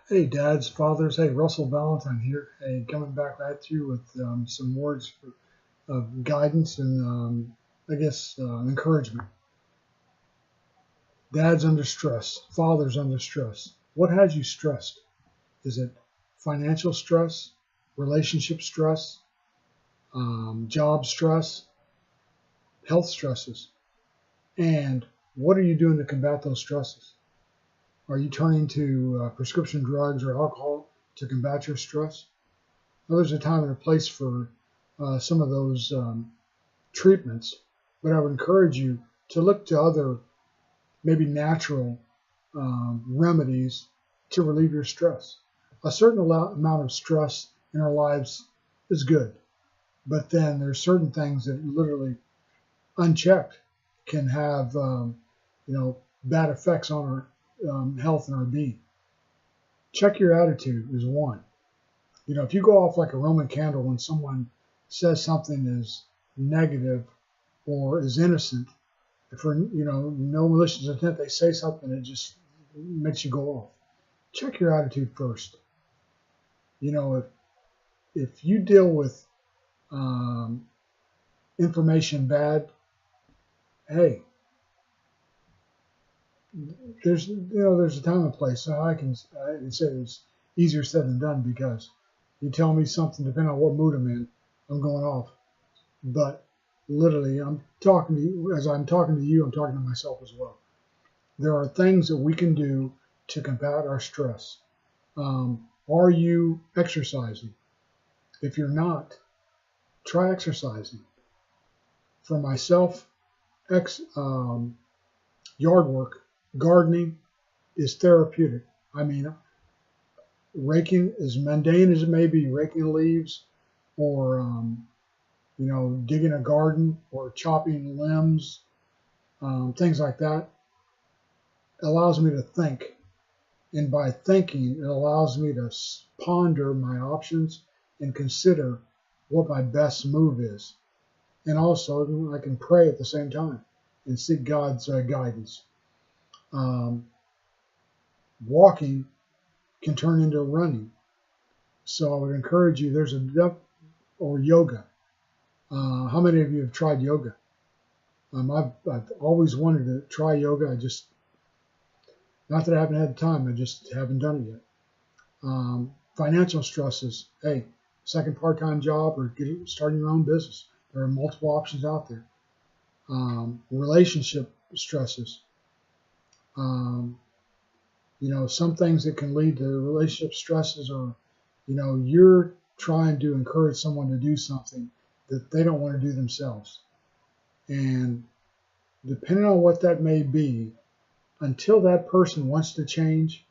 Hey, dads, fathers. Hey, Russell Valentine here. Hey, coming back at you with some words of guidance and encouragement. Dads under stress, fathers under stress. What has you stressed? Is it financial stress, relationship stress, job stress, health stresses? And what are you doing to combat those stresses? Are you turning to prescription drugs or alcohol to combat your stress? Well, there's a time and a place for some of those treatments, but I would encourage you to look to other, maybe natural remedies to relieve your stress. A certain amount of stress in our lives is good, but then there's certain things that literally, unchecked, can have bad effects on our health and our being. Check your attitude is one. If you go off like a Roman candle when someone says something is negative or is innocent, for no malicious intent, they say something that just makes you go off. Check your attitude first. If you deal with information bad, hey, there's a time and place. So I can say it's easier said than done, because you tell me something, depending on what mood I'm in, I'm going off. But literally, I'm talking to you. As I'm talking to you, I'm talking to myself as well. There are things that we can do to combat our stress. Are you exercising? If you're not, try exercising. For myself, yard work, gardening is therapeutic. I mean, raking, as mundane as it may be, raking leaves or digging a garden or chopping limbs, things like that, allows me to think. And by thinking, it allows me to ponder my options and consider what my best move is. And also, I can pray at the same time and seek God's guidance. Walking can turn into running. So I would encourage you, or yoga. How many of you have tried yoga? I've always wanted to try yoga. Not that I haven't had the time, I just haven't done it yet. Financial stresses. Hey, second part-time job or starting your own business. There are multiple options out there. Relationship stresses. Some things that can lead to relationship stresses are, you're trying to encourage someone to do something that they don't want to do themselves. And depending on what that may be, until that person wants to change,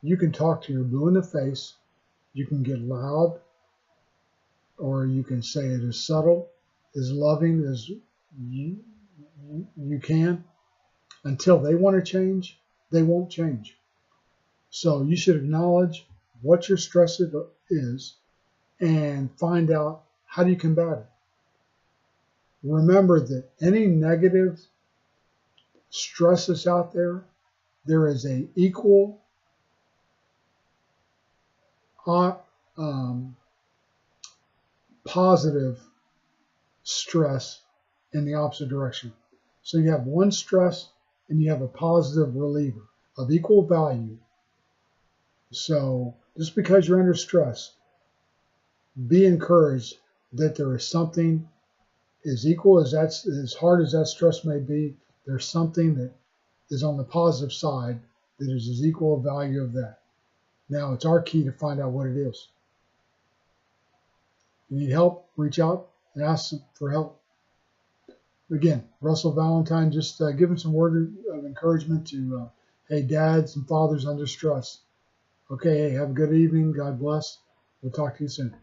you can talk to your blue in the face, you can get loud, or you can say it as subtle, as loving as you can. Until they want to change, they won't change. So you should acknowledge what your stress is and find out how do you combat it. Remember that any negative stress that's out there, there is a equal positive stress in the opposite direction. So you have one stress and you have a positive reliever of equal value. So just because you're under stress, be encouraged that there is something as equal as as hard as that stress may be, there's something that is on the positive side that is as equal a value of that. Now it's our key to find out what it is. If you need help, reach out and ask for help. Again, Russell Valentine, just giving some word of encouragement to, hey, dads and fathers under stress. Okay, hey, have a good evening. God bless. We'll talk to you soon.